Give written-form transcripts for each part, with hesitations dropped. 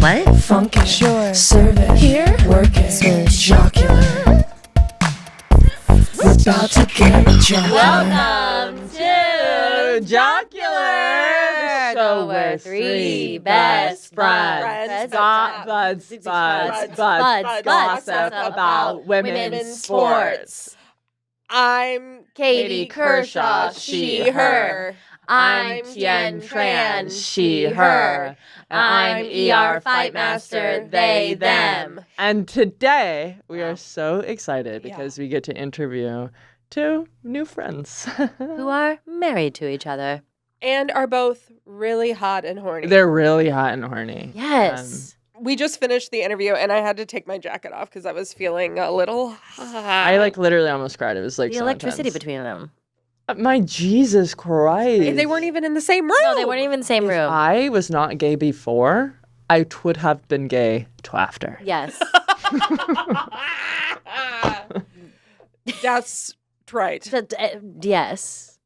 What? Funky. Sure. Serve it. Here. Work it. Swish. Jocular. We're about to get jocular. Welcome to Jocular, the show where three best friends buds gossip about women's sports. I'm Katie Kershaw, she, her. I'm Tien Tran, she, her. I'm ER Fightmaster, they, them. And today we are so excited because we get to interview two new friends Who are married to each other. and are both really hot and horny. They're really hot and horny. Yes. We just finished the interview and I had to take my jacket off because I was feeling a little hot. I literally almost cried. It was like The so electricity intense. between them. My Jesus Christ. They weren't even in the same room. No, they weren't even in the same room. I was not gay before. I would have been gay to after. Yes. That's right. Yes.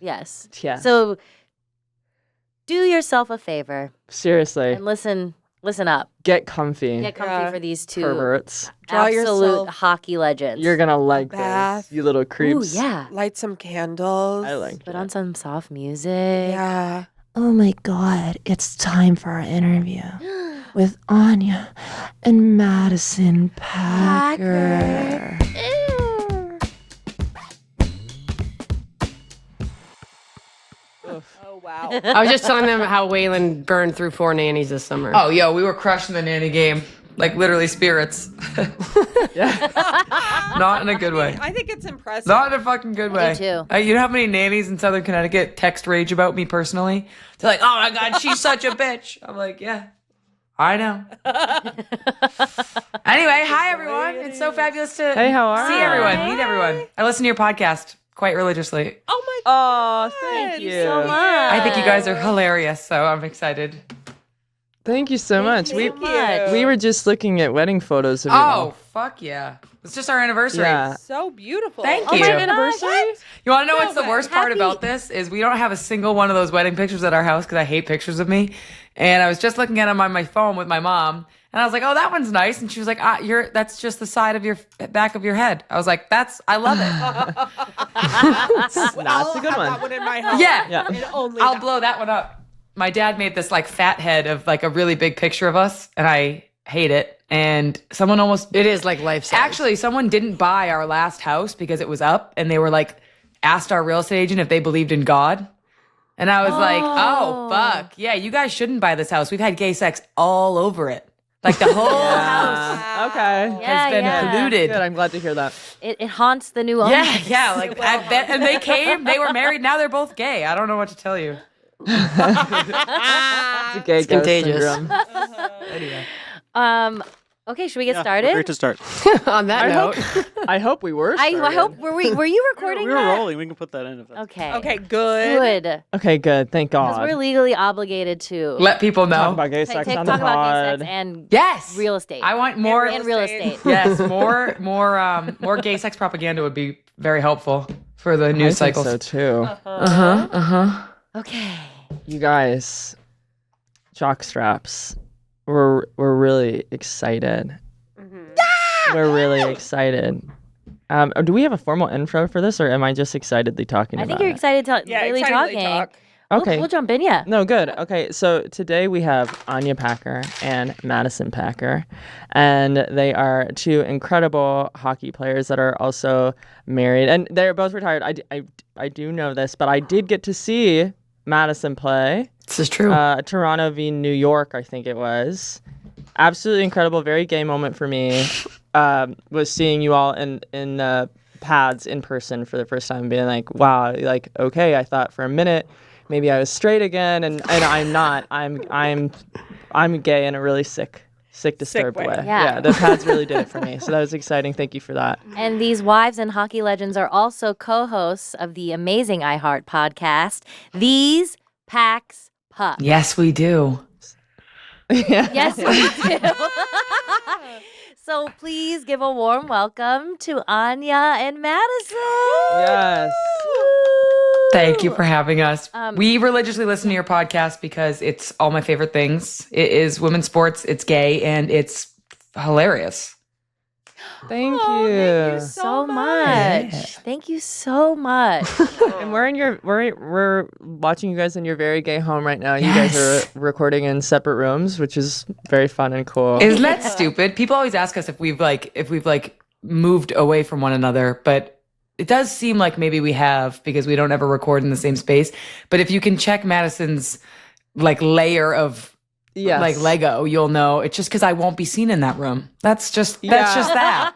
Yes. Yeah. So do yourself a favor Seriously. and listen up. Get comfy. Get comfy Yeah. for these two Perverts. Draw absolute yourself hockey legends. You're gonna like bath. this, you little Ooh, creeps. yeah. Light some candles. I like Put that. on some soft music. Yeah. Oh my God, it's time for our interview with Anya and Madison Packer. Oh, wow. I was just telling them how Waylon burned through 4 nannies this summer. Oh, yo, we were crushing the nanny game. Like, literally spirits. Not in a good way. I think it's impressive. Not in a fucking good way. too. You know how many nannies in Southern Connecticut text rage about me personally? They're like, oh my God, she's such a bitch. I'm like, yeah, I know. Anyway, hi, everyone. It's so fabulous to Hey, how are see you? everyone, meet everyone. I listen to your podcast quite religiously. Oh my Oh, thank you. so much. I think you guys are hilarious, so I'm excited. Thank you so much. Thank you. We were just looking at wedding photos of you. Oh, fuck yeah. It's just our anniversary. Yeah. So beautiful. Thank Oh you. my Anniversary? You want to know what's the way. worst part Happy- about this is we don't have a single one of those wedding pictures at our house because I hate pictures of me. And I was just looking at them on my phone with my mom, and I was like, "Oh, that one's nice." And she was like, "That's just the side of your back of your head." I was like, I love it. That's a good Have that one. one in my house. Yeah. Yeah. And only I'll that. blow that one up. My dad made this like fat head of like a really big picture of us, and I hate it. And someone It is like life size. Actually, someone didn't buy our last house because it was up, and they were like, asked our real estate agent if they believed in God. And I was like, oh, fuck. Yeah, you guys shouldn't buy this house. We've had gay sex all over it. Like the whole house Okay. Yeah, has been yeah. polluted. Good. I'm glad to hear that. It haunts the new owner. Yeah, yeah. Like, and they came, they were married. Now they're both gay. I don't know what to tell you. It's a gay ghost contagious. syndrome. Okay, should we get We're started? great to start. On that note, I hope we were. I started. hope were you recording We were that? rolling. We can put that in. If that's Okay. Okay, good. Good. Okay, good. Thank Because God. we're legally obligated to Let people know. Talk about gay sex talk on the about gay pod. sex and Yes. real estate. I want more. and real estate. Yes, more gay sex propaganda would be very helpful for the I news think cycles. so too. Okay. You guys, jock straps. We're really excited. We're really excited. Do we have a formal intro for this, or am I just excitedly talking I about think you're it? excited to Yeah, really excitedly talking. talk. Okay. We'll jump in, yeah. No, good. Okay, so today we have Anya Packer and Madison Packer, and they are two incredible hockey players that are also married, and they're both retired. I do know this, but I did get to see Madison play. this is true. Toronto v. New York, I think it was. Absolutely incredible, very gay moment for me. Was seeing you all in pads in person for the first time, being like, wow, like, okay, I thought for a minute maybe I was straight again, and I'm not. I'm gay in a really sick, disturbed way. way. Yeah. The pads really did it for me. So that was exciting. Thank you for that. And these wives and hockey legends are also co-hosts of the amazing iHeart podcast, These Packs Pucks. Yes, we do. Yes, we do. So please give a warm welcome to Anya and Madison. Yes. Thank you for having us. We religiously listen to your podcast because it's all my favorite things. It is women's sports, it's gay, and it's hilarious. Thank Oh, you. thank you So much. Thank you so much. And we're watching you guys in your very gay home right now. You guys are recording in separate rooms, which is very fun and cool. Isn't that stupid? People always ask us if we've moved away from one another, but it does seem like maybe we have because we don't ever record in the same space. But if you can check Madison's layer of Lego, you'll know it's just because I won't be seen in that room. That's just that.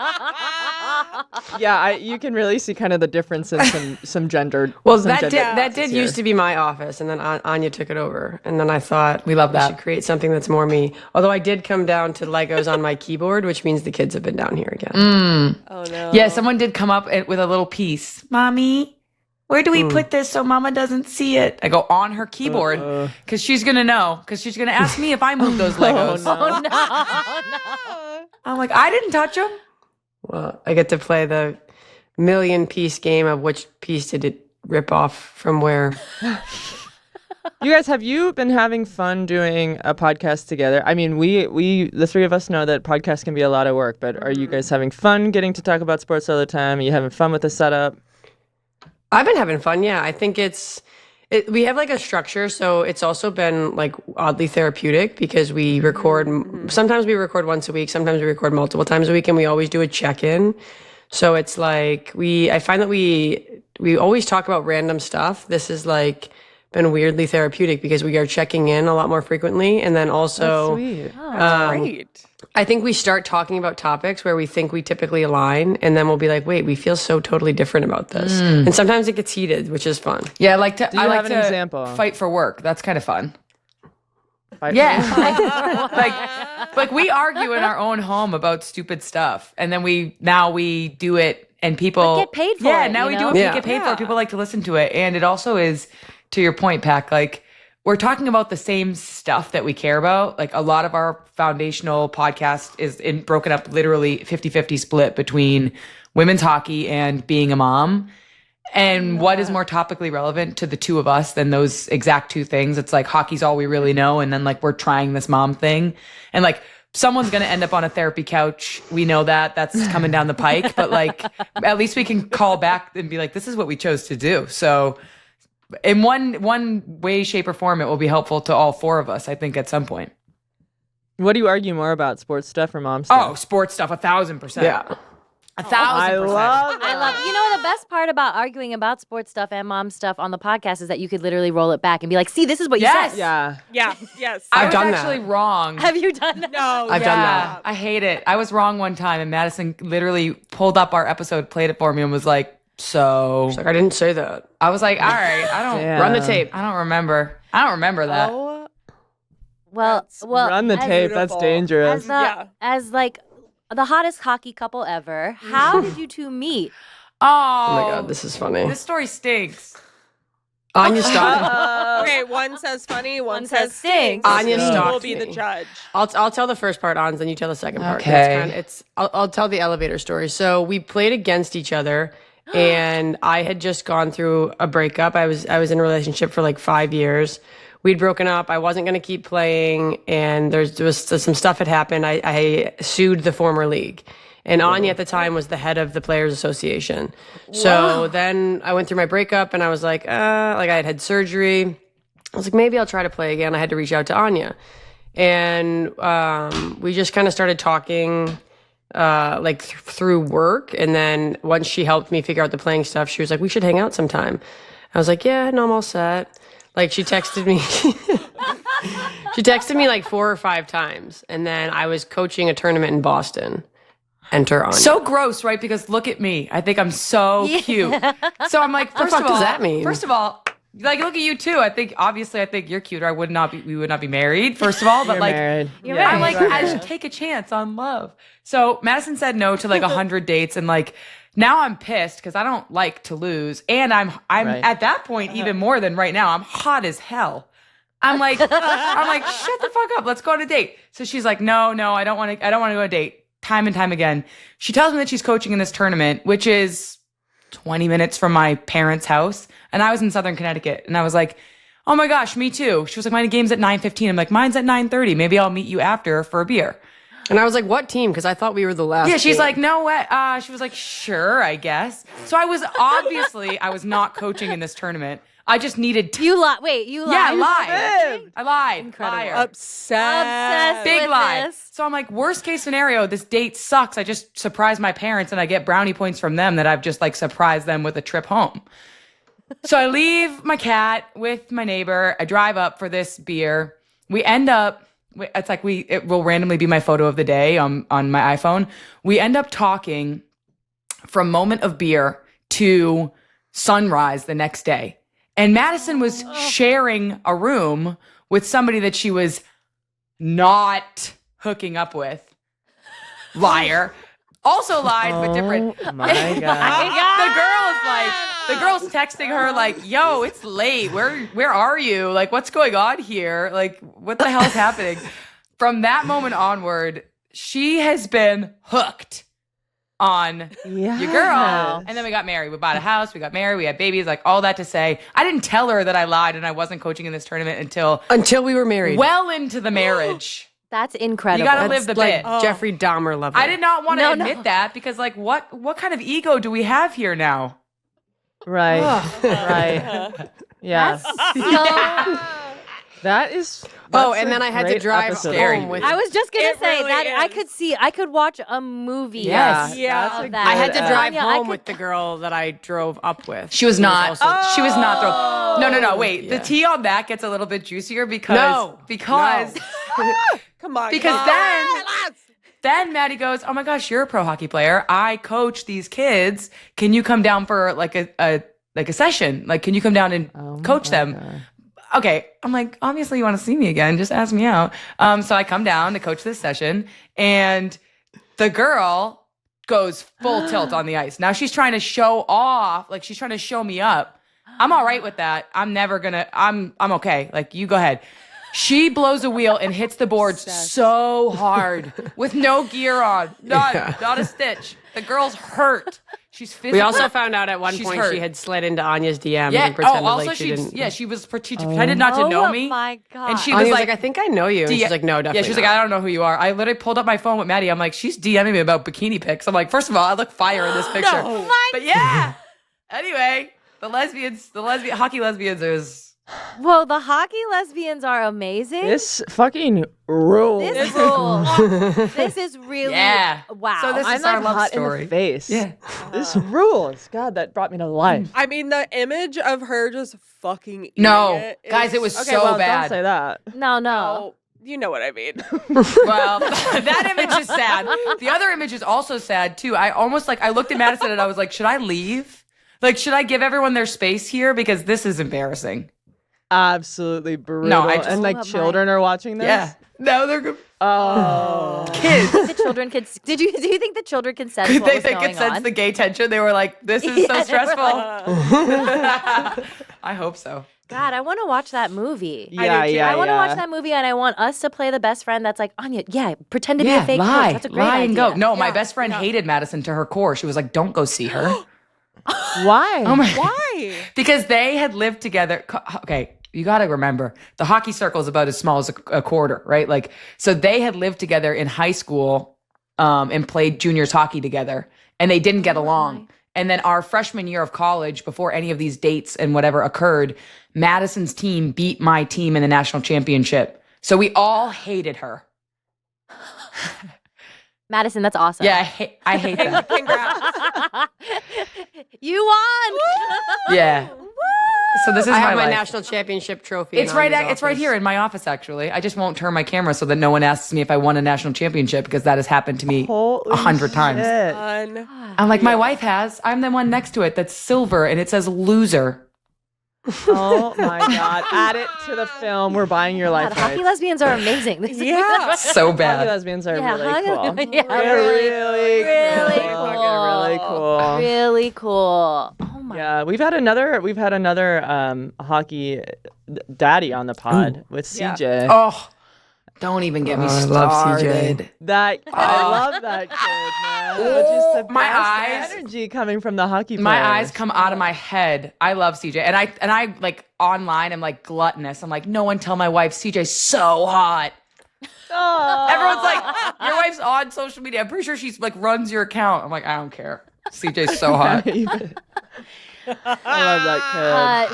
Yeah, you can really see kind of the difference in some gender. Well, some that gender did here. used to be my office, and then Anya took it over. And then I thought We love that. should create something that's more me. Although I did come down to Legos on my keyboard, which means the kids have been down here again. Oh no. Yeah, someone did come up with a little piece. Mommy, where do we put this so Mama doesn't see it? I go on her keyboard because she's gonna know. Because she's gonna ask me if I moved those Legos. Oh no. I'm like, I didn't touch them. Well, I get to play the million-piece game of which piece did it rip off from where. You guys, have you been having fun doing a podcast together? I mean, we the three of us know that podcasts can be a lot of work, but are you guys having fun getting to talk about sports all the time? Are you having fun with the setup? I've been having fun, yeah. I think we have a structure, so it's also been oddly therapeutic because we record, sometimes we record once a week, sometimes we record multiple times a week, and we always do a check-in. So it's I find that we always talk about random stuff. This has been weirdly therapeutic because we are checking in a lot more frequently. And then also, Sweet. Great. I think we start talking about topics where we think we typically align, and then we'll be like, wait, we feel so totally different about this. And sometimes it gets heated, which is fun. Yeah, I like to. Do you have an example? Fight for work. That's kind of fun. Fight Yeah, like we argue in our own home about stupid stuff, and then we do it, and people get paid for Yeah, it, now you we know? do it. We Yeah. get paid for it. People like to listen to it, and it also is, to your point, Pac. We're talking about the same stuff that we care about. A lot of our foundational podcast is broken up literally 50-50 split between women's hockey and being a mom. And what is more topically relevant to the two of us than those exact two things? It's hockey's all we really know. And then we're trying this mom thing. And someone's going to end up on a therapy couch. We know that's coming down the pike. But at least we can call back and be this is what we chose to do. So in one way, shape, or form, it will be helpful to all four of us, I think, at some point. What do you argue more about, sports stuff or mom Oh, stuff? sports stuff, 1,000%. Yeah. 1,000%. I love I love, the best part about arguing about sports stuff and mom stuff on the podcast is that you could literally roll it back and be like, see, this is what you Yes. said. Yeah. Yeah. Yes. I I've was done that. actually wrong. Have you done that? No. I've done that. I hate it. I was wrong one time, and Madison literally pulled up our episode, played it for me, and was like, so. I didn't say that. I was like, all right, I don't Damn. Run the tape. I don't remember that. Oh, Well, Run the as- tape. That's beautiful. dangerous. As the hottest hockey couple ever, how did you two meet? Oh, Oh my God, this is funny. This story stinks. Anya stalked. okay. One says funny. One One says says stinks. Anya We'll stalked be the me. judge. I'll tell the first part, Ons, then you tell the second part. Okay. I'll tell the elevator story. So we played against each other, and I had just gone through a breakup. I was in a relationship for 5 years. We'd broken up. I wasn't going to keep playing, and there was some stuff had happened. I sued the former league. And Anya at the time was the head of the Players Association. So then I went through my breakup, and I was I had surgery. I was like, maybe I'll try to play again. I had to reach out to Anya. And we just kind of started talking through work. And then once she helped me figure out the playing stuff, she was like, we should hang out sometime. I was like, yeah, no, I'm all set. She texted me. She texted me 4 or 5 times. And then I was coaching a tournament in Boston. Enter Anya. So gross, right? Because look at me. I think I'm so cute. So I'm like, first fuck of all, does that mean? First of all, look at you too. I think you're cute, or we would not be married. First of all, but You're married. You're Yeah. I'm married. I should take a chance on love. So Madison said no to 100 dates, and now I'm pissed because I don't like to lose, and I'm Right. at that point even more than right now. I'm hot as hell. I'm like, shut the fuck up. Let's go on a date. So she's like, no, I don't want to go on a date. Time and time again. She tells me that she's coaching in this tournament, which is 20 minutes from my parents' house. And I was in Southern Connecticut. And I was like, oh my gosh, me too. She was like, my game's at 9:15. I'm like, mine's at 9:30. Maybe I'll meet you after for a beer. And I was like, what team? Because I thought we were the last. Yeah, she's team. like, no way. She was like, sure, I guess. So I was not coaching in this tournament. I just needed You lied. Wait, you lied. Yeah, I lied. I lied. Incredible. Liar. Obsessed. Big with lie. this. So I'm like, worst case scenario, this date sucks. I just surprised my parents and I get brownie points from them that I've just like surprised them with a trip home. So I leave my cat with my neighbor. I drive up for this beer. We end up, it's like it will randomly be my photo of the day on my iPhone. We end up talking from moment of beer to sunrise the next day. And Madison was sharing a room with somebody that she was not hooking up with. Liar. Also lied, but different. Oh my God. The girl's texting her like, yo, it's late. Where are you? Like, what's going on here? Like, what the hell's happening? From that moment onward, she has been hooked on your girl. And then we got married. We bought a house. We got married. We had babies. Like, all that to say, I didn't tell her that I lied and I wasn't coaching in this tournament until we were married. well into the marriage. That's incredible. You gotta live the like bit. Jeffrey Dahmer level. I did not want to admit that because, like, what kind of ego do we have here now? Right. Right. Yeah. That is. And then I had to drive home with. I was just gonna It say really that is. I could watch a movie. Yes. Yeah. of that. I had to drive Anya, I home could- with the girl that I drove up with. She was not. She was not thrilled. No. Wait. Yeah. The tea on that gets a little bit juicier because No. Come on. because guys. then Maddie goes, "Oh my gosh, you're a pro hockey player. I coach these kids. Can you come down for like a session? Like, can you come down and coach them?" God. Okay, I'm like, obviously you want to see me again. Just ask me out. So I come down to coach this session, and the girl goes full tilt on the ice. Now she's trying to show off, like she's trying to show me up. I'm all right with that. I'm okay. Like, you go ahead. She blows a wheel and hits the boards so hard with no gear on. Not a stitch. The girl's hurt. She's physically. We also found out at one She's point hurt. she had slid into Anya's DM Yeah. and pretended Also, like she didn't. she pretended not to know me. Oh my god. And she Anya was was like, like, I think I know you. And she's like, no, definitely Yeah, she's not. like, I don't know who you are. I literally pulled up my phone with Maddie. I'm like, she's DMing me about bikini pics. I'm like, first of all, I look fire in this picture. But yeah. Anyway, the hockey lesbians is. Well, the hockey lesbians are amazing. This fucking rules. This rules. This is really wow. So this I'm is our like love hot story. in the face. Yeah. This rules. God, that brought me to life. I mean, the image of her just fucking eating No, it guys, is- it was Okay, so well, bad. don't say that. no. Oh, you know what I mean. Well, that image is sad. The other image is also sad too. I looked at Madison and I was like, should I leave? Like, should I give everyone their space here? Because this is embarrassing. Absolutely brutal. No, I just- and like Oh, my- children are watching this. Yeah. No, they're good. Oh. Kids. The children could. Do you think the children can sense what They was could going sense on? the gay tension. They were like, this is so Yeah, they were stressful. I hope so. God, I want to watch that movie. Yeah, yeah, I want to yeah. watch that movie, and I want us to play the best friend that's like, Anya, pretend to be a fake coach. lie. That's a great Lie idea. and go. No, my best friend hated Madison to her core. She was like, don't go see her. Why? Oh my Why? Because they had lived together. Okay, you got to remember, the hockey circle is about as small as a quarter, right? Like, so they had lived together in high school and played juniors hockey together, and they didn't get along. And then our freshman year of college, before any of these dates and whatever occurred, Madison's team beat my team in the national championship. So we all hated her. Madison, that's awesome. Yeah, I hate that. Congrats. You won. Yeah. So this is I have my life. national championship trophy. It's in right. Anya's It's right office. here in my office. Actually, I just won't turn my camera so that no one asks me if I won a national championship because that has happened to me Holy 100 times. shit. Fun. I'm like, my wife has. I'm the one next to it that's silver and it says loser. Oh my God. Add it to the film. We're buying your life God, hockey rights. lesbians are amazing. This is- Yeah. So Hockey bad. lesbians are Yeah, really hockey- cool. yeah, They're really really cool. cool. Fucking really cool. Really cool. Oh my. Yeah, we've had another hockey daddy on the pod with CJ. Oh, Don't even get me I love CJ. started. I love that kid, man. But just the My best eyes- energy coming from the hockey players. My eyes come out of my head. I love CJ. And I like online, I'm like gluttonous. I'm like, no one tell my wife CJ's so hot. Oh. Everyone's like, your wife's on social media. I'm pretty sure she's like runs your account. I'm like, I don't care. CJ's so hot. I love that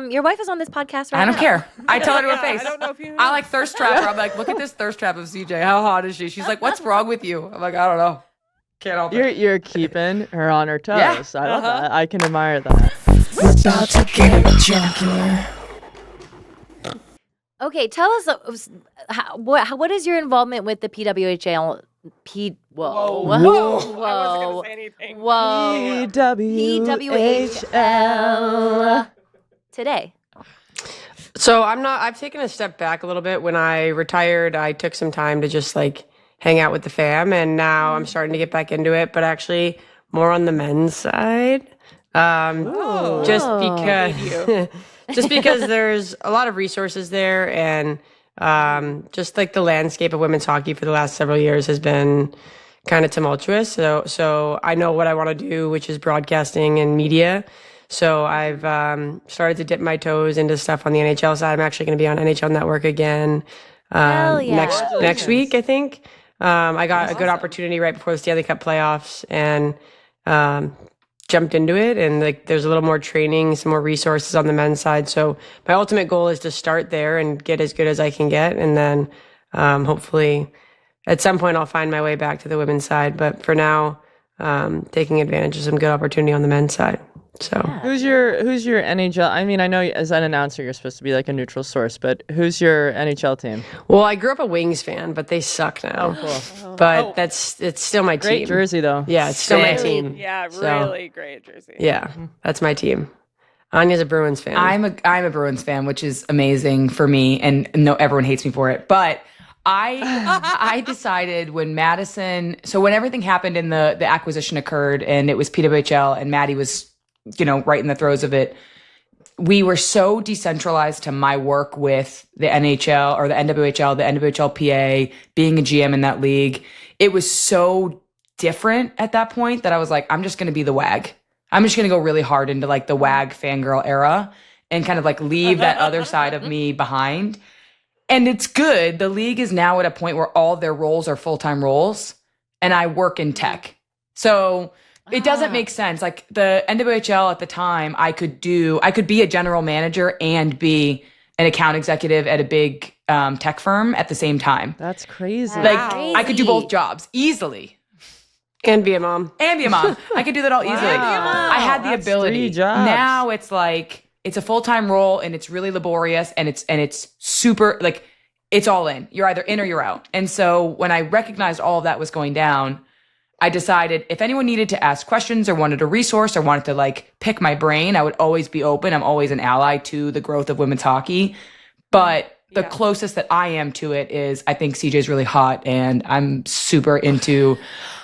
kid. Your wife is on this podcast right now. I don't care. I tell her to her face. I don't know if you know. I like thirst trap her. I'm like, look at this thirst trap of CJ. How hot is she? She's like, what's wrong with you? I'm like, I don't know. Can't help it. You're keeping her on her toes. Yeah. I love that. I can admire that. We're about to get jugular. Okay, tell us what is your involvement with the PWHL? Whoa. I wasn't gonna say anything. Whoa. PWHL. Today. So I've taken a step back a little bit. When I retired, I took some time to just like hang out with the fam, and now I'm starting to get back into it, but actually more on the men's side. Just because just because there's a lot of resources there, and just like the landscape of women's hockey for the last several years has been kind of tumultuous. So I know what I want to do, which is broadcasting and media. So I've started to dip my toes into stuff on the NHL side. I'm actually going to be on NHL Network again Hell yeah. next week, I think. I got a good opportunity right before the Stanley Cup playoffs, and jumped into it. And like, there's a little more training, some more resources on the men's side. So my ultimate goal is to start there and get as good as I can get, and then hopefully at some point I'll find my way back to the women's side. But for now, taking advantage of some good opportunity on the men's side. So Who's your NHL? I mean, I know as an announcer you're supposed to be like a neutral source, but who's your NHL team? well, I grew up a Wings fan, but they suck now. But it's still my Great team. jersey though. Yeah, it's still my Sick. team. Yeah, So, really great jersey. Yeah, that's my team. Anya's a Bruins fan. I'm a Bruins fan, which is amazing for me, and no, everyone hates me for it. But I decided when everything happened and the acquisition occurred, and it was PWHL, and Maddie was, right in the throes of it. We were so decentralized to my work with the NHL or the NWHL, the NWHLPA, being a GM in that league. It was so different at that point that I was like, I'm just going to be the WAG. I'm just going to go really hard into like the WAG fangirl era and kind of like leave that other side of me behind. And it's good. The league is now at a point where all their roles are full-time roles, and I work in tech. So it doesn't make sense. Like the NWHL at the time, I could be a general manager and be an account executive at a big tech firm at the same time. That's crazy. Like I could do both jobs easily. and be a mom. And be a mom. I could do that all easily. I had the That's ability. 3 jobs. Now it's like it's a full-time role, and it's really laborious, and it's super like it's all in. You're either in or you're out. And so when I recognized all of that was going down, I decided if anyone needed to ask questions or wanted a resource or wanted to like pick my brain, I would always be open. I'm always an ally to the growth of women's hockey. But the closest that I am to it is I think CJ's really hot, and I'm super into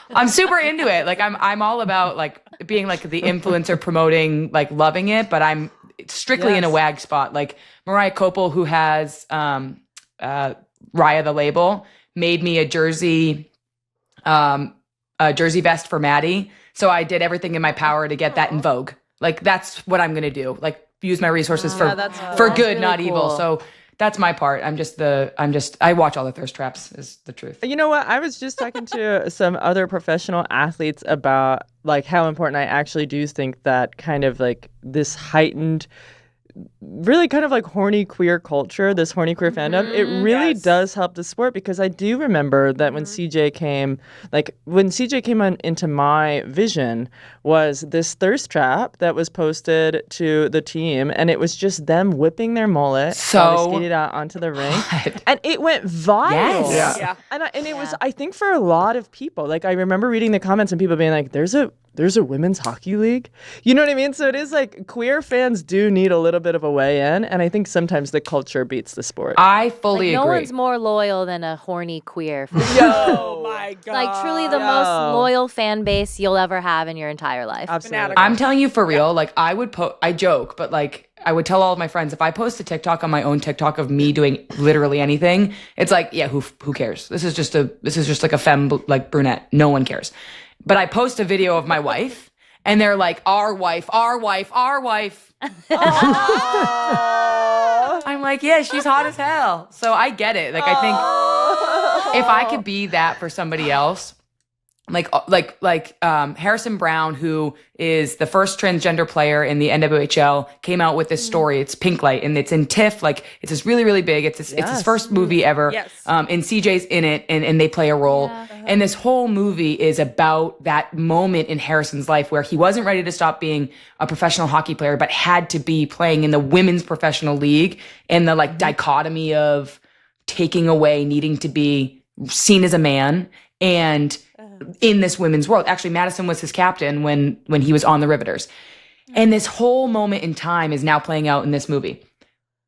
it. Like I'm all about like being like the influencer promoting, like loving it, but I'm strictly in a WAG spot. Like Mariah Copel, who has Raya the Label, made me a jersey vest for Maddie. So I did everything in my power to get that in Vogue. Like that's what I'm gonna do. Like use my resources for good, really not evil. cool. So that's my part. I watch all the thirst traps is the truth. You know what? I was just talking to some other professional athletes about like how important I actually do think that kind of like this heightened, really kind of like horny queer culture, this horny queer fandom, it really does help the sport, because I do remember that when CJ came into my vision was this thirst trap that was posted to the team, and it was just them whipping their mullet while they skated out onto the rink, and it went viral. Yes. Yeah. And it was, I think, for a lot of people, like I remember reading the comments and people being like, there's a there's a women's hockey league. You know what I mean? So it is like queer fans do need a little bit of a way in, and I think sometimes the culture beats the sport. I fully No agree. one's more loyal than a horny queer. Oh my god! Like truly the most loyal fan base you'll ever have in your entire life. Absolutely. I'm telling you for real. Like I would I joke, but like I would tell all of my friends if I post a TikTok on my own TikTok of me doing literally anything, it's like, yeah, who cares? This is just like a femme like brunette. No one cares. But I post a video of my wife, and they're like, our wife. I'm like, yeah, she's hot as hell. So I get it. Like I think if I could be that for somebody else, like Harrison Brown, who is the first transgender player in the NWHL, came out with this story. It's Pink Light, and it's in TIFF. Like it's this really, really big. It's his first movie ever. Yes. And CJ's in it, and they play a role. And this whole movie is about that moment in Harrison's life where he wasn't ready to stop being a professional hockey player, but had to be playing in the women's professional league, and the like dichotomy of taking away needing to be seen as a man and in this women's world. Actually, Madison was his captain when he was on the Riveters. And this whole moment in time is now playing out in this movie.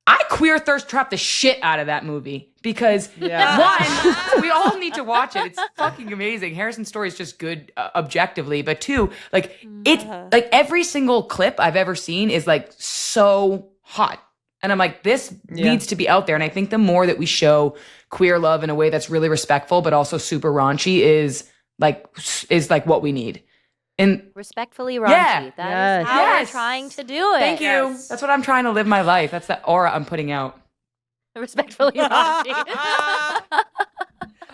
I queer thirst trap the shit out of that movie because one, we all need to watch it. It's fucking amazing. Harrison's story is just good objectively, but two, like it's like every single clip I've ever seen is like so hot. And I'm like, this needs to be out there. And I think the more that we show queer love in a way that's really respectful, but also super raunchy is like what we need. And Respectfully raunchy. Yeah. That is how we're trying to do it. thank you. That's what I'm trying to live my life. That's the aura I'm putting out. Respectfully raunchy.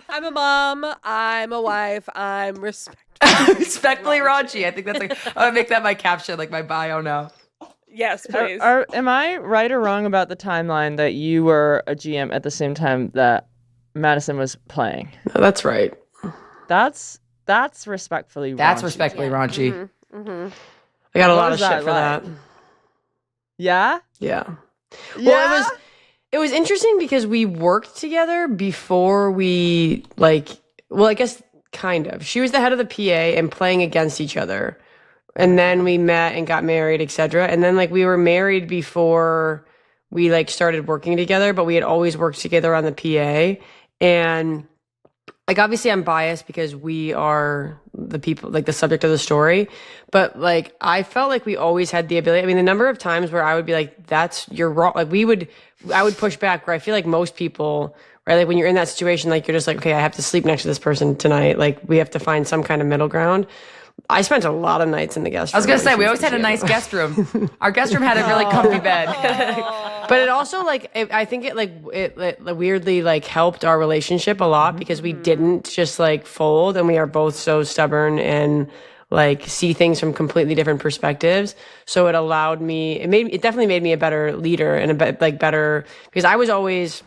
I'm a mom. I'm a wife. I'm respectful. Respectfully raunchy. I think that's like, I'm gonna make that my caption, like my bio now. Yes, please. Am I right or wrong about the timeline that you were a GM at the same time that Madison was playing? No, that's right. That's respectfully That's raunchy. respectfully raunchy. Mm-hmm. I got a What lot of was shit that for like? that. Yeah? Yeah. Yeah? Well, it was interesting because we worked together before we I guess kind of. She was the head of the PA and playing against each other. And then we met and got married, etc. And then like we were married before we like started working together, but we had always worked together on the PA. And like obviously I'm biased because we are the people, like the subject of the story, but like I felt like we always had the ability. I mean, the number of times where I would be like, you're wrong. Like I would push back, where I feel like most people, right? Like when you're in that situation, like you're just like, okay, I have to sleep next to this person tonight. Like we have to find some kind of middle ground. I spent a lot of nights in the guest room. I was gonna say, we always had a nice guest room. Our guest room had a really comfy bed. But it also I think it weirdly like helped our relationship a lot because we didn't just like fold, and we are both so stubborn and like see things from completely different perspectives. So it allowed me, it definitely made me a better leader and better, because I was always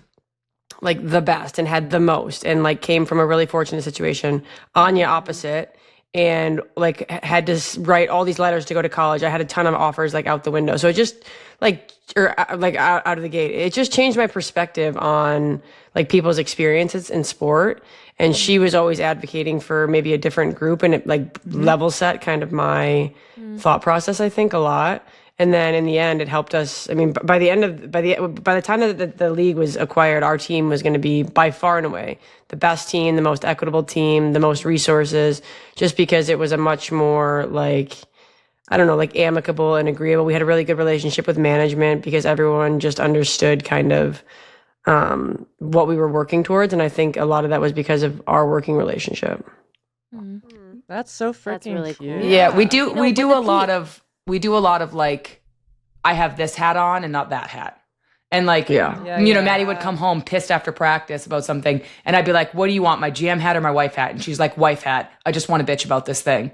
like the best and had the most and like came from a really fortunate situation. Anya opposite. And like had to write all these letters to go to college. I had a ton of offers like out the window. So it just out of the gate, it just changed my perspective on like people's experiences in sport. And she was always advocating for maybe a different group, and it like level set kind of my thought process, I think, a lot. And then in the end, it helped us. I mean, by the time that the league was acquired, our team was going to be by far and away the best team, the most equitable team, the most resources, just because it was a much more like, I don't know, like amicable and agreeable. We had a really good relationship with management because everyone just understood kind of what we were working towards. And I think a lot of that was because of our working relationship. That's so freaking really cute. cool. Yeah, we do. We do but a lot of. We do a lot of like, I have this hat on and not that hat. And like, Maddie would come home pissed after practice about something, and I'd be like, "What do you want, my GM hat or my wife hat?" And she's like, "Wife hat. I just want to bitch about this thing."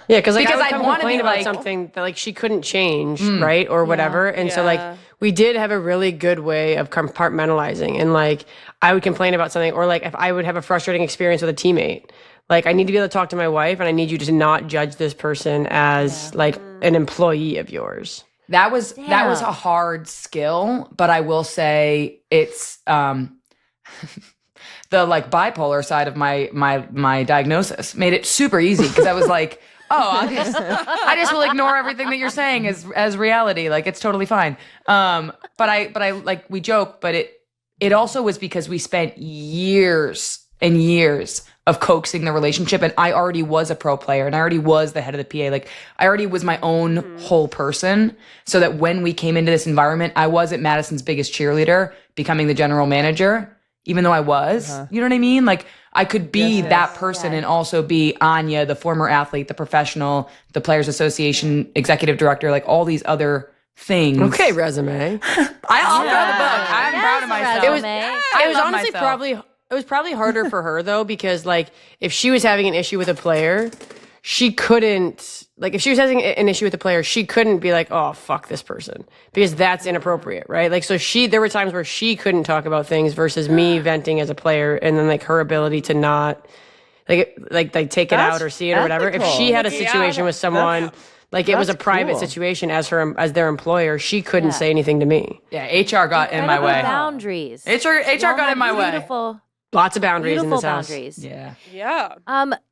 Yeah, because I would I'd come want to complain be about like, something that like she couldn't change, right, or whatever. And so like we did have a really good way of compartmentalizing. And like I would complain about something, or like if I would have a frustrating experience with a teammate, like I need to be able to talk to my wife, and I need you to not judge this person as like an employee of yours. That was a hard skill, but I will say it's the like bipolar side of my diagnosis made it super easy, because I was like, I just will ignore everything that you're saying as reality. Like, it's totally fine. But I like, we joke, but it also was because we spent years and years of coaxing the relationship, and I already was a pro player, and I already was the head of the PA. Like, I already was my own whole person, so that when we came into this environment, I wasn't Madison's biggest cheerleader, becoming the general manager, even though I was. You know what I mean? Like, I could be that person and also be Anya, the former athlete, the professional, the Players Association executive director, like all these other things. Okay, resume. I'll throw the book. I'm proud of myself. It was honestly probably harder for her though, because like if she was having an issue with a player, she couldn't, like if she was having an issue with a player, she couldn't be like, oh, fuck this person, because that's inappropriate, right? Like, so there were times where she couldn't talk about things versus me venting as a player, and then like her ability to not like take it out or see it or whatever. If she had a situation with someone, like it was a private situation as their employer, she couldn't say anything to me. Yeah, HR got in my way. Boundaries. HR got in my way. Beautiful. Lots of boundaries in Beautiful this house. boundaries. Yeah. Yeah.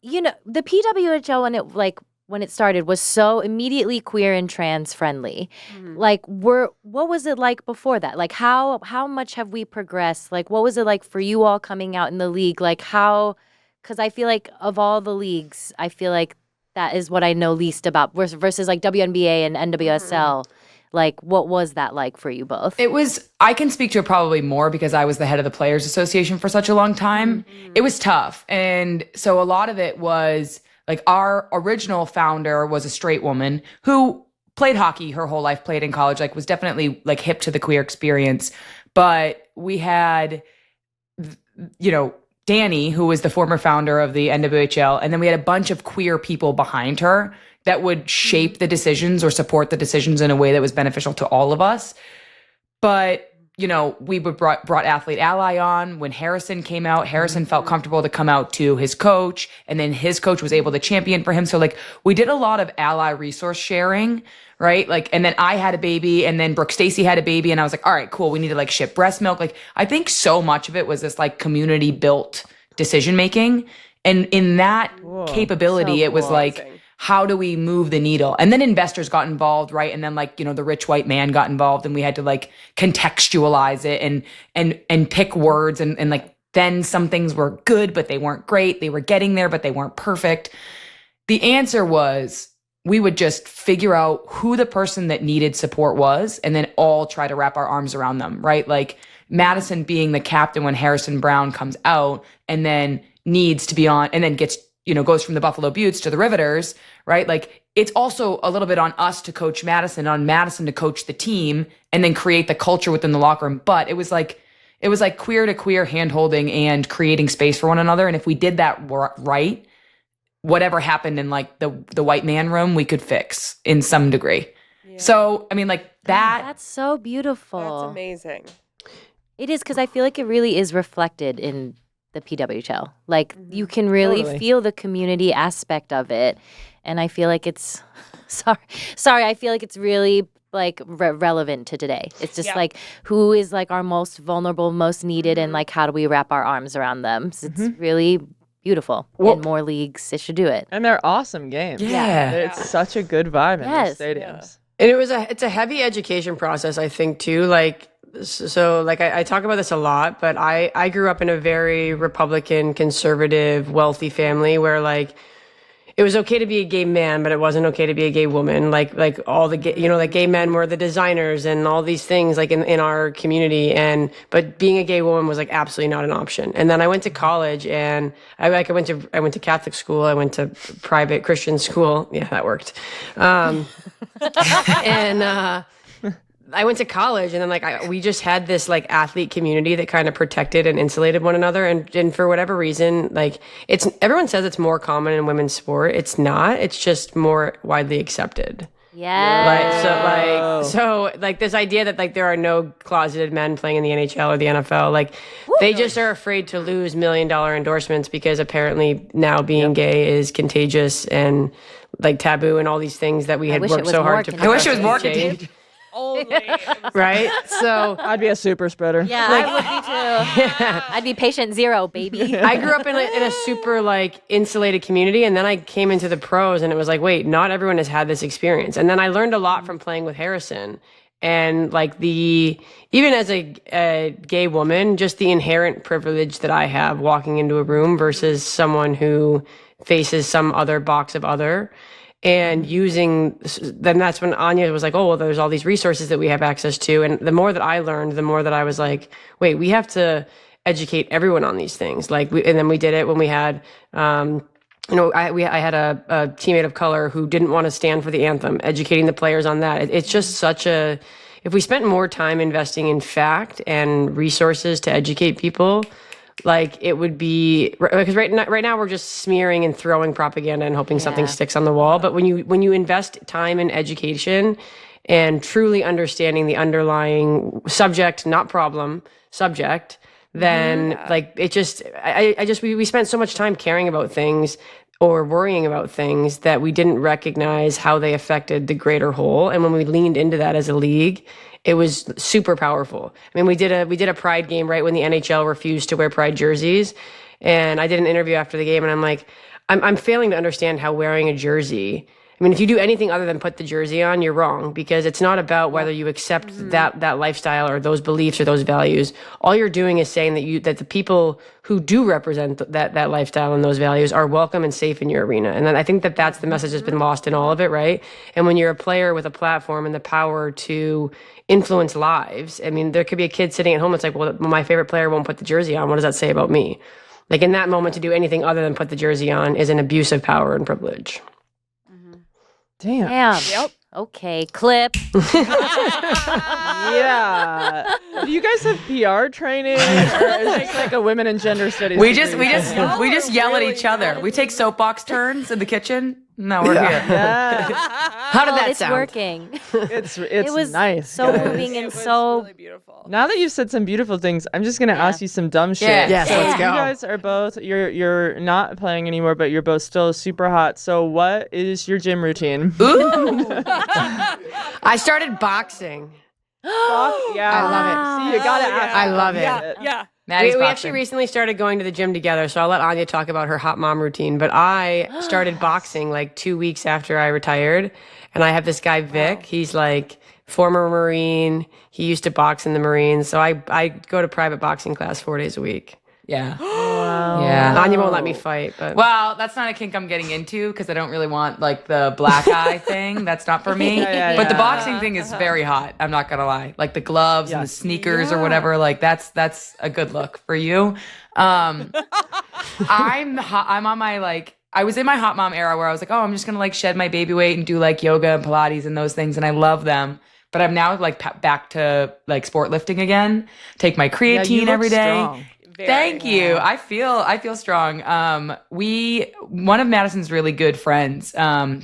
You know, the PWHL when it started was so immediately queer and trans friendly. Like, what was it like before that? Like, how much have we progressed? Like, what was it like for you all coming out in the league? Like, because I feel like of all the leagues, I feel like that is what I know least about versus like WNBA and NWSL. Like, what was that like for you both? I can speak to it probably more because I was the head of the Players Association for such a long time. It was tough. And so a lot of it was like, our original founder was a straight woman who played hockey her whole life, played in college, like was definitely like hip to the queer experience. But we had, Danny, who was the former founder of the NWHL, and then we had a bunch of queer people behind her that would shape the decisions or support the decisions in a way that was beneficial to all of us. But, we brought Athlete Ally on. When Harrison came out, Harrison felt comfortable to come out to his coach, and then his coach was able to champion for him. So like, we did a lot of ally resource sharing, right? Like, and then I had a baby, and then Brooke Stacy had a baby, and I was like, all right, cool. We need to like ship breast milk. Like, I think so much of it was this like community built decision making. And in that capability, it was like, how do we move the needle? And then investors got involved, right? And then like, the rich white man got involved, and we had to like contextualize it and pick words. And like, then some things were good, but they weren't great. They were getting there, but they weren't perfect. The answer was, we would just figure out who the person that needed support was, and then all try to wrap our arms around them, right? Like Madison being the captain when Harrison Brown comes out and then needs to be on, and then gets, goes from the Buffalo Buttes to the Riveters, right? Like, it's also a little bit on us to coach Madison, on Madison to coach the team, and then create the culture within the locker room. But it was like queer to queer hand-holding and creating space for one another. And if we did that right, whatever happened in like the white man room, we could fix in some degree. Yeah. So, I mean, like that. That's so beautiful. That's amazing. It is, because I feel like it really is reflected in the PWHL. Like, you can really feel the community aspect of it. And I feel like it's, sorry, I feel like it's really like relevant to today. It's just like, who is like our most vulnerable, most needed, and like, how do we wrap our arms around them? So it's really beautiful. And more leagues, it should do it. And they're awesome games. Yeah. It's such a good vibe in those stadiums. And it's a heavy education process, I think, too. Like, so like I talk about this a lot, but I grew up in a very Republican, conservative, wealthy family where like it was okay to be a gay man, but it wasn't okay to be a gay woman. Like all the like gay men were the designers and all these things like in our community, but being a gay woman was like absolutely not an option. And then I went to college, and I went to Catholic school. I went to private Christian school. Yeah, that worked. I went to college, and then we just had this like athlete community that kind of protected and insulated one another. And for whatever reason, like everyone says it's more common in women's sport. It's not. It's just more widely accepted. Yeah. So this idea that like there are no closeted men playing in the NHL or the NFL, like they just are afraid to lose $1 million endorsements because apparently now being gay is contagious and like taboo and all these things that we had worked so hard to. I wish it was more contagious. only. right? So I'd be a super spreader. Yeah, I would be too. I'd be patient zero, baby. I grew up in a super like insulated community, and then I came into the pros, and it was like, wait, not everyone has had this experience. And then I learned a lot from playing with Harrison, and like even as a gay woman, just the inherent privilege that I have walking into a room versus someone who faces some other box of other. And then that's when Anya was like, oh, well, there's all these resources that we have access to. And the more that I learned, the more that I was like, wait, we have to educate everyone on these things. And then we did it when we had, I had a teammate of color who didn't want to stand for the anthem, educating the players on that. It's just if we spent more time investing in fact and resources to educate people, like it would be, because right now we're just smearing and throwing propaganda and hoping something sticks on the wall. But when you invest time in education and truly understanding the underlying subject, not problem, subject, then like it just, we spent so much time caring about things or worrying about things that we didn't recognize how they affected the greater whole. And when we leaned into that as a league, it was super powerful. I mean, we did a Pride game right when the NHL refused to wear Pride jerseys, and I did an interview after the game, and I'm like, I'm failing to understand how wearing a jersey. I mean, if you do anything other than put the jersey on, you're wrong, because it's not about whether you accept that lifestyle or those beliefs or those values. All you're doing is saying that the people who do represent that lifestyle and those values are welcome and safe in your arena. And then I think that's the message that's been lost in all of it, right? And when you're a player with a platform and the power to influence lives, I mean, there could be a kid sitting at home that's like, well, my favorite player won't put the jersey on. What does that say about me? Like in that moment, to do anything other than put the jersey on is an abuse of power and privilege. Damn. Yep. Okay, clip. Yeah. Do you guys have PR training, or is this like a women and gender studies? We just degree? yell at each other. We take soapbox turns in the kitchen. No, we're here. Yeah. How did that It's sound? working. It's It was nice. so guys. moving and It was so. really beautiful. Now that you've said some beautiful things, I'm just gonna ask you some dumb shit. Yeah. Yes, So let's go. You guys are both you're not playing anymore, but you're both still super hot. So what is your gym routine? I started boxing. Yeah, I love See, you gotta ask. I love it. Yeah. Maddie's We boxing. actually recently started going to the gym together, so I'll let Anya talk about her hot mom routine. But I started boxing like 2 weeks after I retired, and I have this guy Vic. He's like former Marine. He used to box in the Marines, so I go to private boxing class 4 days a week. Yeah. Yeah. Anya won't let me fight, but Well, that's not a kink I'm getting into because I don't really want like the black eye thing. That's not for me. But the boxing thing is very hot. I'm not gonna lie. Like the gloves and the sneakers or whatever. Like that's a good look for you. I'm on my like. I was in my hot mom era where I was like, oh, I'm just gonna like shed my baby weight and do like yoga and Pilates and those things, and I love them. But I'm now like back to like sport lifting again. Take my creatine every day. Strong. Thank you. I feel strong. One of Madison's really good friends,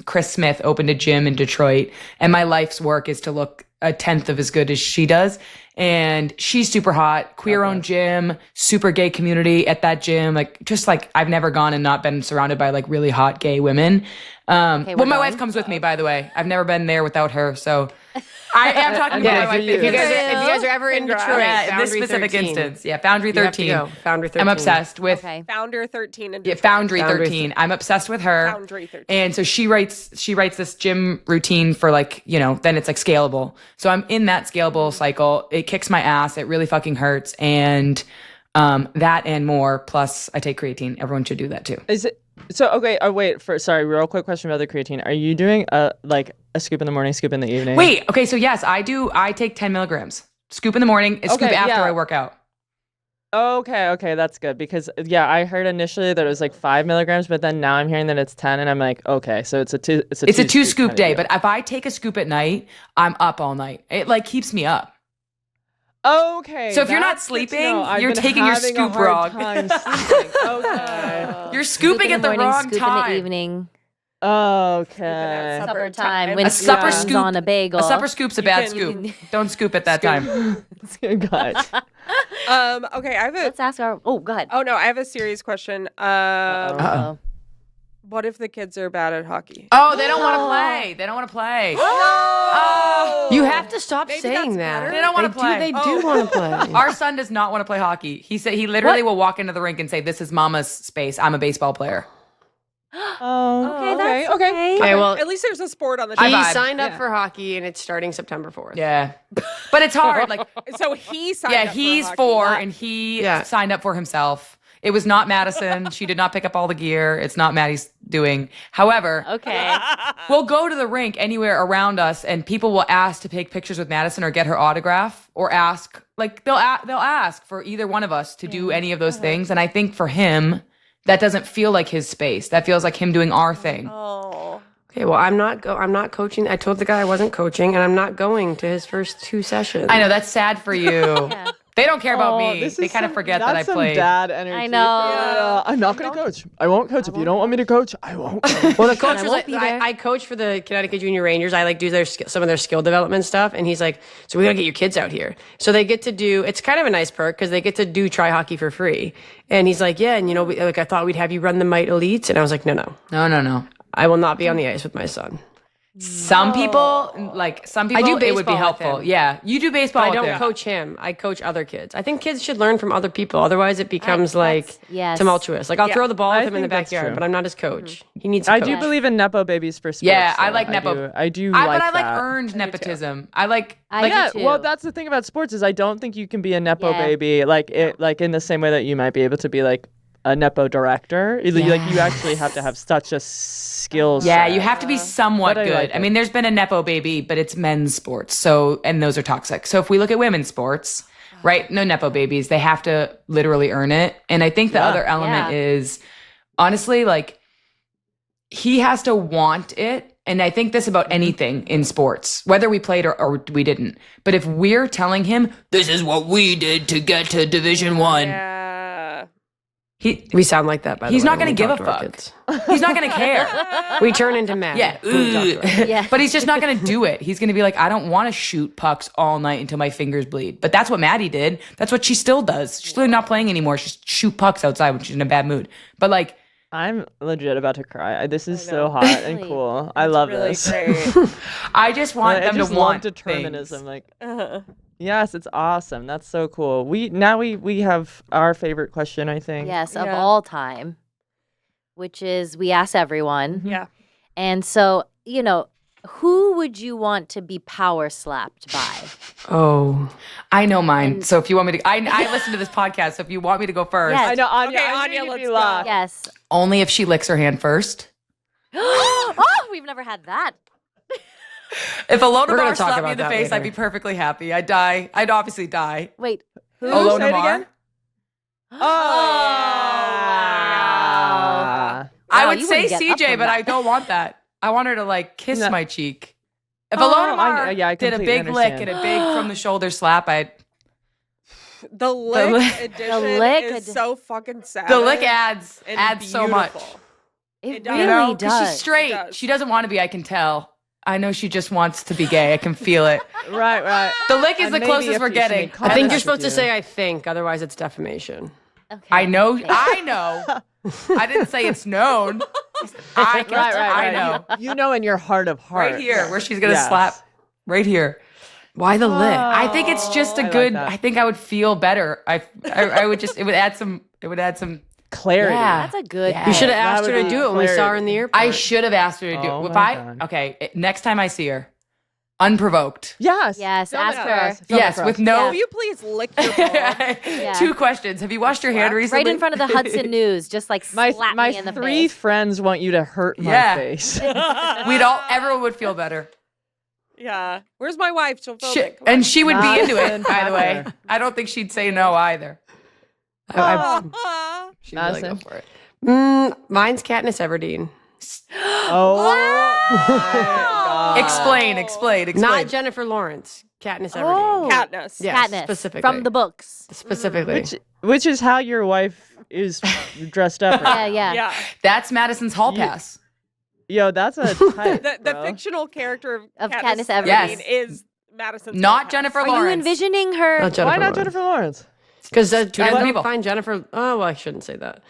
Chris Smith, opened a gym in Detroit, and my life's work is to look a tenth of as good as she does. And she's super hot, queer-owned gym, super gay community at that gym. Like, just like I've never gone and not been surrounded by like really hot gay women. Well, my wife comes with me, by the way. I've never been there without her, so. I am talking about my wife. if you guys are ever in Detroit, in this Foundry specific 13. instance. Yeah, Foundry You have to 13. go. Foundry 13. I'm obsessed with Founder 13 and Foundry 13. I'm obsessed with her. Foundry 13. And so she writes this gym routine for like, then it's like scalable. So I'm in that scalable cycle. It kicks my ass. It really fucking hurts. And that and more. Plus I take creatine. Everyone should do that too. Is it so? Okay. Oh wait. Sorry. Real quick question about the creatine. Are you doing a scoop in the morning, scoop in the evening? Wait. Okay. So yes, I do. I take 10 milligrams. Scoop in the morning. Scoop after I work out. Okay, that's good because I heard initially that it was like 5 milligrams, but then now I'm hearing that it's 10, and I'm like, okay, so it's a two scoop day. But if I take a scoop at night, I'm up all night. It like keeps me up. Okay. So if you're not that's good to sleeping, know. I've you're been taking your having a scoop hard wrong. time sleeping. Okay. You're scooping at the wrong scoop time. in the evening. Okay. Supper time. When A supper Susan's scoop on a bagel. A supper scoop's a bad can- scoop. Don't scoop at that time. Guys. Okay, I have a. Let's ask our. Oh, go ahead. Oh no, I have a serious question. Uh-oh. What if the kids are bad at hockey? Oh, they don't want to play. They don't want to play. You have to stop Maybe saying that's that. better. They don't want to play. They do want to play. Our son does not want to play hockey. He said he literally will walk into the rink and say, "This is Mama's space. I'm a baseball player." Oh, Okay, that's okay. Okay, well, At least there's a sport on the he team. vibe. signed up for hockey, and it's starting September 4th. Yeah, but it's hard. Like, So he signed yeah, up for he's hockey. 4 and he Yeah. signed up for himself. It was not Madison. She did not pick up all the gear. It's not Maddie's doing. However, Okay. we'll go to the rink anywhere around us, and people will ask to take pictures with Madison or get her autograph, or ask like they'll ask for either one of us to do any of those things. And I think for him, that doesn't feel like his space. That feels like him doing our thing. Oh. Okay, well, I'm not coaching. I told the guy I wasn't coaching, and I'm not going to his first 2 sessions. I know that's sad for you. They don't care about me. this They is kind of some- forget that I that's some played. dad energy. I know. Yeah, I'm not going to coach. I won't coach. If you don't want me to coach, I won't coach. Well, the coach I was won't like, be there. I coach for the Connecticut Junior Rangers. I like do some of their skill development stuff, and he's like, "So we gotta get your kids out here." So they get to do. It's kind of a nice perk because they get to do try hockey for free. And he's like, "Yeah, and like I thought we'd have you run the Might Elites," and I was like, "No, No. I will not be on the ice with my son." Some people, it would be baseball with helpful. him. Yeah, you do baseball. I with don't him. coach him. I coach other kids. I think kids should learn from other people. Otherwise, it becomes like yes. tumultuous. Like I'll throw the ball I with him in the think that's backyard, true. but I'm not his coach. He needs. A I coach. do believe in nepo babies for sports. Yeah, I though. like nepo. I do but like I like that. earned nepotism. I like. I Yeah, do too. well, that's the thing about sports is I don't think you can be a nepo Yeah. baby like in the same way that you might be able to be like a nepo director. Like you actually have to have such a skill set. Yeah, you have to be somewhat But I good. like I it. mean, there's been a nepo baby, but it's men's sports. So, and those are toxic. So if we look at women's sports, right? No nepo babies. They have to literally earn it. And I think the other element Yeah. is honestly, like he has to want it. And I think this about anything in sports, whether we played or we didn't. But if we're telling him, this is what we did to get to Division One, Yeah. We sound like that. By the he's way, not when going we to give a talk to our fuck. kids. He's not going to care. We turn into mad. Yeah. when we talk to our kids. Yeah. But he's just not going to do it. He's going to be like, I don't want to shoot pucks all night until my fingers bleed. But that's what Maddie did. That's what she still does. She's literally not playing anymore. She just shoot pucks outside when she's in a bad mood. But like, I'm legit about to cry. This is so hot and Really? cool. I love Really this. great. I just want I them just to love want determinism. things. Like, yes, it's awesome. That's so cool. We have our favorite question. I think. Yes, of Yeah. all time, which is we ask everyone. Yeah. And so, who would you want to be power slapped by? Oh, I know mine. So if you want me to, I listen to this podcast. So if you want me to go first, Yes. I know, Anya. Okay, I knew Anya, you'd let's be go. last. Yes. only if she licks her hand first. Oh, we've never had that. If Alona We're gonna Bar talk slapped me in about the that face, I'd later. be perfectly happy. I'd die. I'd obviously die. Wait. Who? Alona Say it Mar. again? I Wow, would you say wouldn't get up CJ, from but that. I don't want that. I want her to like kiss No. my cheek. If Oh, Alona I- Mar yeah, I did a completely big lick understand. and a big from the shoulder slap, I'd The lick lick- edition lick is so fucking sad. the lick adds and so much. beautiful. It It does. really You know, 'cause does. she's straight. It does. She doesn't want to be. I can tell. I know she just wants to be gay. I can feel it. Right. The lick is And the maybe closest if we're she getting. made I think comments you're supposed to with say "I think," otherwise it's defamation. Okay. I know. Thanks. I know. I didn't say it's known. I can. Right. I know. You know in your heart of hearts. Right here, where she's gonna Yes. slap. Right here. Why the lick? I think it's just a I like good. that. I think I would feel better. I would just. It would add some. It would add some. Clarity. Yeah. That's a good. Yeah. You should have that asked would her to be do it when we saw her clarity. in the airport. I should have asked her to do Oh it. If my I God. okay, next time I see her, unprovoked. Yes. Yes, Film ask it for her. us. Film it Yes, for with us. no. Will you please lick your ball? Two questions. Have you washed your hand recently? Right in front of the Hudson News, just like slap My me in the three face. friends want you to hurt my Yeah. face. Everyone would feel better. Yeah. Where's my wife? She'll film She- it. Come on. and she would be into Madison it, by the way. Packer. I don't think she'd say no either. She'd really go Madison? for it. Mine's Katniss Everdeen. Oh my God. Explain. Not Jennifer Lawrence. Katniss Everdeen. Oh, Katniss. Yes, Katniss specifically. from the books. Specifically. Which is how your wife is dressed up. Yeah, yeah. Yeah. That's Madison's hall pass. Yo, that's a type. The bro. fictional character Of Katniss Katniss Everdeen Yes. is Madison's Not Hall Jennifer Are you Lawrence. envisioning her? Not Jennifer Why not Lawrence. Jennifer Lawrence? Because I different don't people. find Jennifer. Oh, well, I shouldn't say that.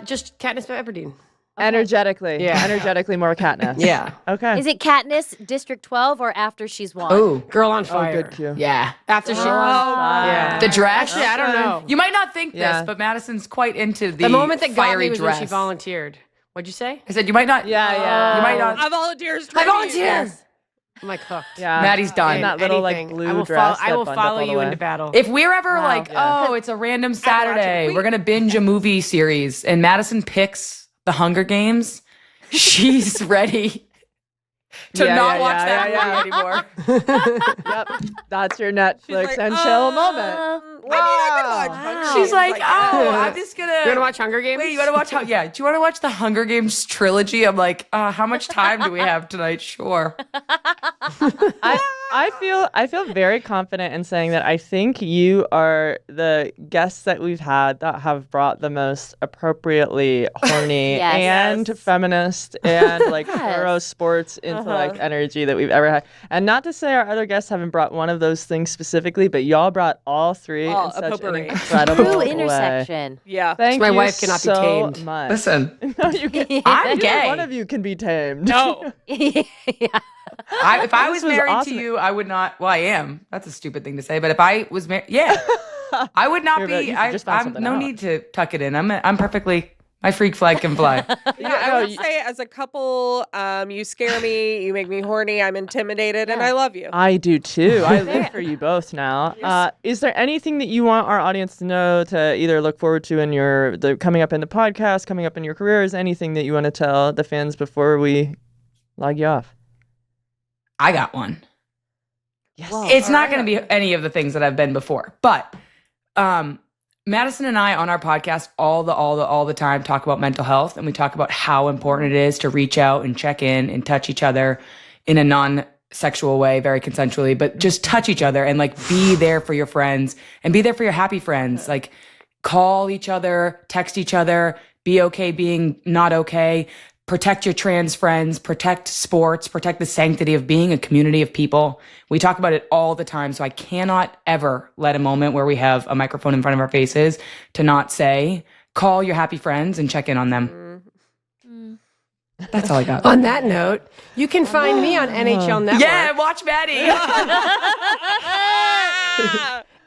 Just Katniss Everdeen. Energetically. Yeah. Energetically more Katniss. Yeah. Okay. Is it Katniss District 12 or after she's won? Ooh, Girl on Oh, fire. good cue. yeah. After she. Yeah. The dress. Actually, I don't know. You might not think Yeah. this, but Madison's quite into The moment that got fiery me was dress. when she volunteered. What'd you say? I said you might not. Yeah. You might not. I volunteers. I volunteer. I'm like hooked. Yeah. Maddie's done. And that little Anything. like blue I will dress. I that will buttoned up follow all the you way. into battle. If we're ever like, yeah. oh, it's a random Saturday, we're gonna binge a movie series, and Madison picks The Hunger Games, she's ready to Yeah, not yeah, watch yeah, that movie anymore. Yep. That's your Netflix like, and chill moment. I mean, I could watch Hunger She's Games, like, yeah. oh, I'm just gonna. You want to watch Hunger Games? Wait, you want to watch? Yeah, do you want to watch the Hunger Games trilogy? I'm like, how much time do we have tonight? Sure. I feel very confident in saying that I think you are the guests that we've had that have brought the most appropriately horny Yes. and Yes. feminist and like Yes. thorough sports intellect energy that we've ever had. And not to say our other guests haven't brought one of those things specifically, but y'all brought all three All, in a such an potpourri. incredible True way. intersection. Yeah. Thank My you wife cannot be so tamed. much. Listen, No, you can. I'm Neither gay. one of you can be tamed. No. Yeah. if I was This was married awesome. to you, I would not. Well, I am. That's a stupid thing to say, but if I was married, yeah, I would not Here, but be. you just found I'm something no out. need to tuck it in. I'm perfectly. My freak flag can fly. Yeah, I would say as a couple, you scare me, you make me horny, I'm intimidated, and I love you. I do too. I live for you both now. Is there anything that you want our audience to know to either look forward to in the coming up in the podcast, coming up in your careers? Anything that you want to tell the fans before we log you off? I got one. Yes. Whoa. It's not going to be any of the things that I've been before, but Madison and I on our podcast all the time talk about mental health, and we talk about how important it is to reach out and check in and touch each other in a non-sexual way, very consensually, but just touch each other and like be there for your friends and be there for your happy friends. Like call each other, text each other, be okay being not okay. Protect your trans friends, protect sports, protect the sanctity of being a community of people. We talk about it all the time. So I cannot ever let a moment where we have a microphone in front of our faces to not say, call your happy friends and check in on them. That's all I got. On that note, you can find me on NHL Network. Yeah, watch Maddie.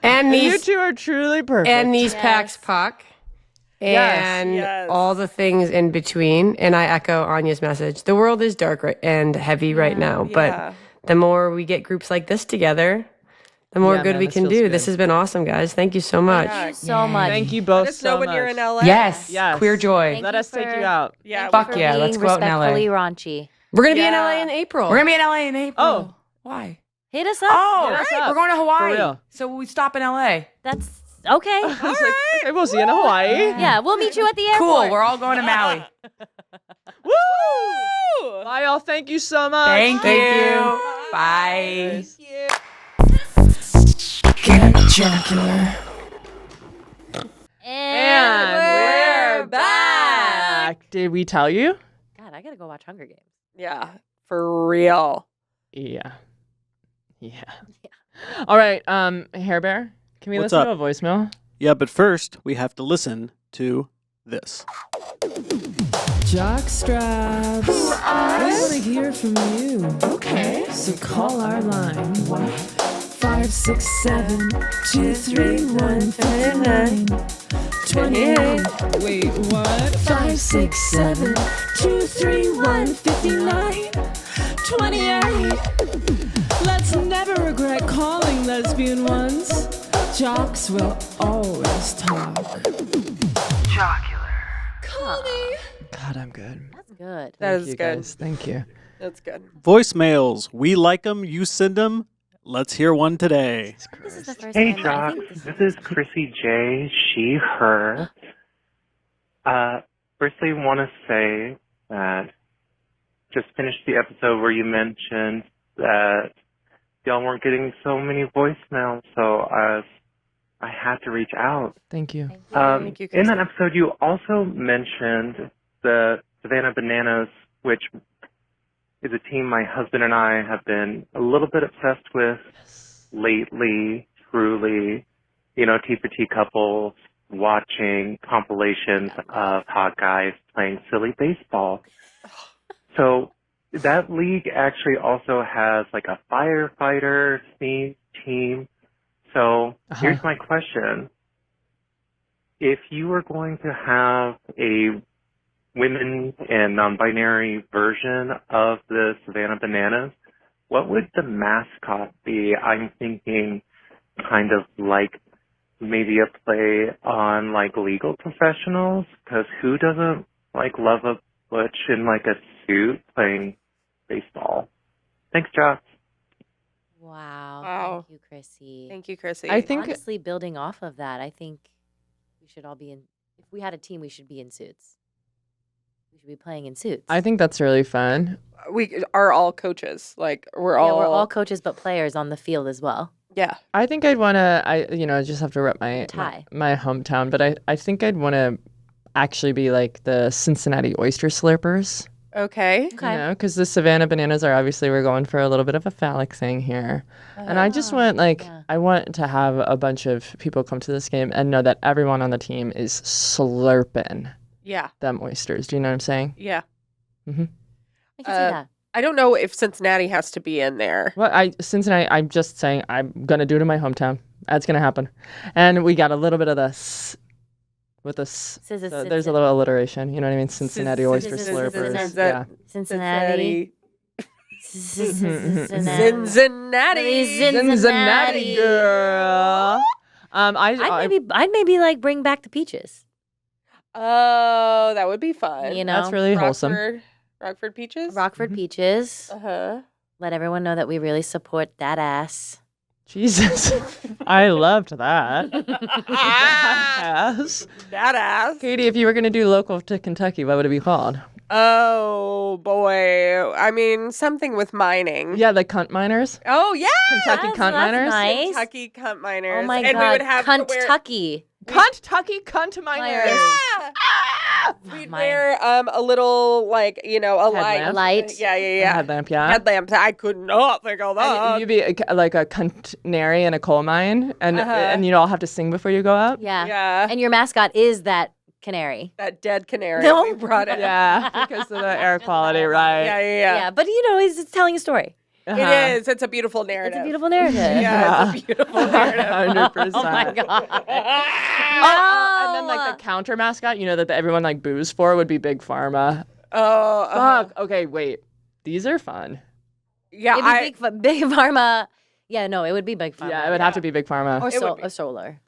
And You these two are truly perfect. and these packs puck. And Yes. all the things in between. And I echo Anya's message. The world is dark and heavy right now, Yeah. but the more we get groups like this together, the more Yeah, good man, we this can feels do. good. This has been awesome, guys. Thank you so much. Yeah. So much. Thank you both Let us so know when much. you're in LA. Yes. Yes. Queer joy. Thank Let you us take for- you out. Yeah. Fuck we- yeah, being let's go out in LA. respectfully raunchy. We're going to be in Yeah. LA in April. We're going to be in LA in April. Oh. Why? Hit us up. Oh, Hit us right. up. We're going to Hawaii. For real. So we stop in LA. That's okay. I was like, okay, we'll see you in Hawaii. Yeah, we'll meet you at the airport. Cool. We're all going to Maui. Woo! Bye, y'all. Thank you so much. Thank you. Bye. And we're back. Did we tell you? God, I gotta go watch Hunger Games. Yeah. For real. Yeah. All right, Hair Bear, can we What's listen up? to a voicemail? Yeah, but first we have to listen to this. Jock straps. We want to hear from you. Okay. So call our line. 567 231 59 28. Wait, what? 567 231 59 28. Let's never regret calling lesbian ones. Jocks will always talk. Call me. God, I'm good. That's good. That Thank is you, good. guys. Thank you. That's good. Voicemails. We like them. You send them. Let's hear one today. This is the first Hey, time I Doc. think This is Chrissy J. She, her. Firstly, want to say that just finished the episode where you mentioned that y'all weren't getting so many voicemails, so I had to reach out. Thank you. Thank you, In Chrissy. that episode, you also mentioned the Savannah Bananas, which is a team my husband and I have been a little bit obsessed with lately, truly, you know, T for T couples, watching compilations of hot guys playing silly baseball. So that league actually also has like a firefighter themed team. So here's my question. If you were going to have a women and non-binary version of the Savannah Bananas, what would the mascot be? I'm thinking kind of like maybe a play on like legal professionals, because who doesn't like love a butch in like a suit playing baseball? Thanks, Josh. Wow. Thank you, Chrissy. Thank you, Chrissy. I think honestly, building off of that, I think we should all be in. If we had a team, we should be in suits. We should be playing in suits. I think that's really fun. We are all coaches. Like we're all coaches, but players on the field as well. Yeah. I think I'd want to, I just have to rep my hometown, but I think I'd want to actually be like the Cincinnati Oyster Slurpers. Okay. You know, because the Savannah Bananas are obviously, we're going for a little bit of a phallic thing here. And I just want I want to have a bunch of people come to this game and know that everyone on the team is slurping them oysters. Do you know what I'm saying? Yeah. Mm-hmm. I can see that. I don't know if Cincinnati has to be in there. Well, Cincinnati, I'm just saying I'm going to do it in my hometown. That's going to happen. And we got a little bit of this. With this, there's a little alliteration. You know what I mean? Cincinnati Oyster Slurpers. Yeah. Cincinnati. Cincinnati girl. I'd maybe like bring back the peaches. Oh, that would be fun. You know, that's really wholesome. Rockford peaches. Rockford peaches. Uh-huh. Let everyone know that we really support that ass. Jesus, I loved that. That ass. Katie, if you were going to do local to Kentucky, what would it be called? Oh, boy. I mean, something with mining. Yeah, the cunt miners. Oh, yeah. Kentucky cunt miners. Nice. Kentucky cunt miners. Oh, my and God. we would have Kentucky. Kentucky cunt miners. Yeah. We'd wear a little, like, you know, a light. Yeah. A headlamp, yeah. Headlamp. I could not think of that. And you'd be like a canary in a coal mine, and you'd all have to sing before you go up. Yeah. And your mascot is that canary. That dead canary. No. We brought it. Yeah, because of the air quality, right? Yeah. But, you know, it's telling a story. It is. It's a beautiful narrative. It's a beautiful narrative. Yeah, it's a beautiful narrative. 100%. Oh, my God. And then, like, the counter mascot, you know, that everyone, like, boos for would be Big Pharma. Oh. Fuck. Okay, wait. These are fun. Yeah, It'd be Big Pharma. Yeah, no, it would be Big Pharma. Yeah, it would have to be Big Pharma. Or solar.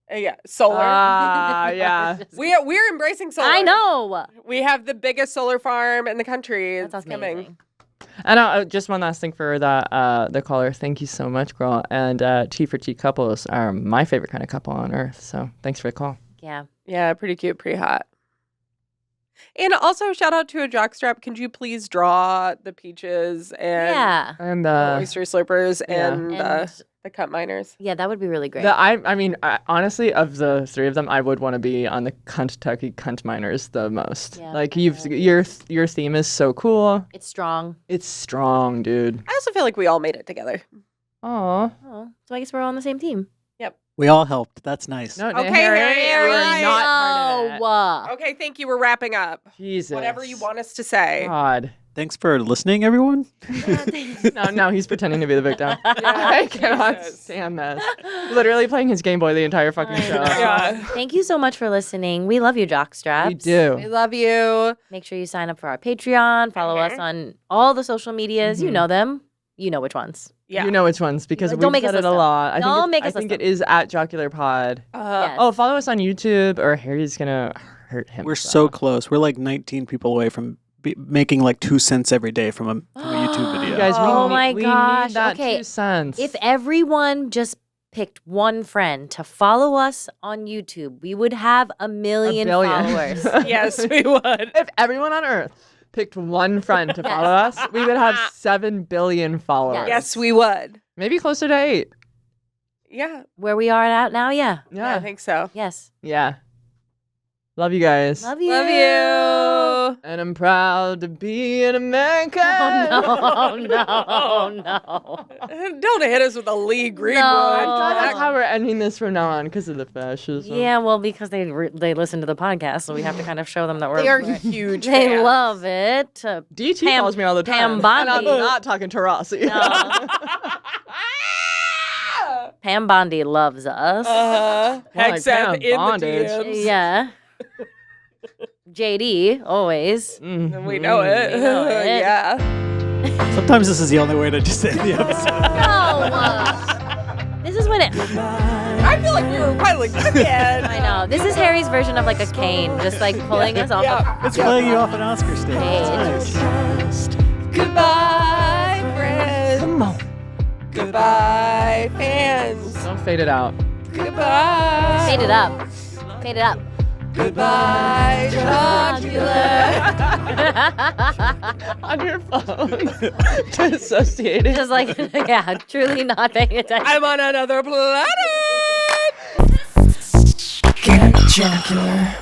Yeah, solar. Yeah. We're embracing solar. I know. We have the biggest solar farm in the country. That's It's coming. amazing. And just one last thing for the caller. Thank you so much, girl. And T for T couples are my favorite kind of couple on earth. So thanks for the call. Yeah. Yeah, pretty cute, pretty hot. And also, shout out to a jockstrap. Can you please draw the peaches and the oyster slurpers and the cut miners? Yeah, that would be really great. I mean, honestly, of the three of them, I would want to be on the Kentucky cunt miners the most. Yeah, like your theme is so cool. It's strong. It's strong, dude. I also feel like we all made it together. Aw. Oh, so I guess we're all on the same team. Yep. We all helped. That's nice. No, Okay, Harry, we're not part of it. Okay, thank you. We're wrapping up. Jesus. Whatever you want us to say. God. Thanks for listening, everyone. No, he's pretending to be the victim. I cannot stand this. Literally playing his Game Boy the entire fucking show. Yeah. Thank you so much for listening. We love you, Jockstraps. We do. We love you. Make sure you sign up for our Patreon. Follow us on all the social medias. You know them. You know which ones. Yeah. You know which ones because Don't we've make us said it a list them. lot. Don't I think it is at Jocular Pod. Yes. Oh, follow us on YouTube or Harry's gonna hurt him. We're so close. We're like 19 people away from making like 2 cents every day from a YouTube video. You guys, my we gosh. need that Okay. 2 cents. If everyone just picked one friend to follow us on YouTube, we would have a million followers. Yes, we would. If everyone on Earth picked one friend to follow us, we would have 7 billion followers. Yes, we would. Maybe closer to 8. Yeah. Where we are at now, yeah. Yeah, I think so. Yes. Yeah. Love you guys. Love you. Love you. And And I'm proud to be an American. Oh no. Don't hit us with a Lee Greenwood. I thought that's how we're ending this from now on because of the fascism. Yeah, well, because they listen to the podcast, so we have to kind of show them that we're. They are huge. They fans. love it. DT calls me all the time. Pam Bondi. And I'm not talking to Rossi. No. Pam Bondi loves us. Hexeth Pam in bondage. the DMs. Yeah. JD, always. We know it. We know it. Yeah. Sometimes this is the only way to just end the episode. No. This is when it. I feel like we were finally again. I know. This is Harry's version of like a cane, just like pulling us off It's playing you off an Oscar stage. It's nice. Goodbye, friends. Come on. Goodbye, fans. Don't fade it out. Goodbye. Fade it up. Fade it up. Goodbye, Jocular. On your phone. To associate it. Just like, yeah, truly not paying attention. I'm on another planet. Get jocular.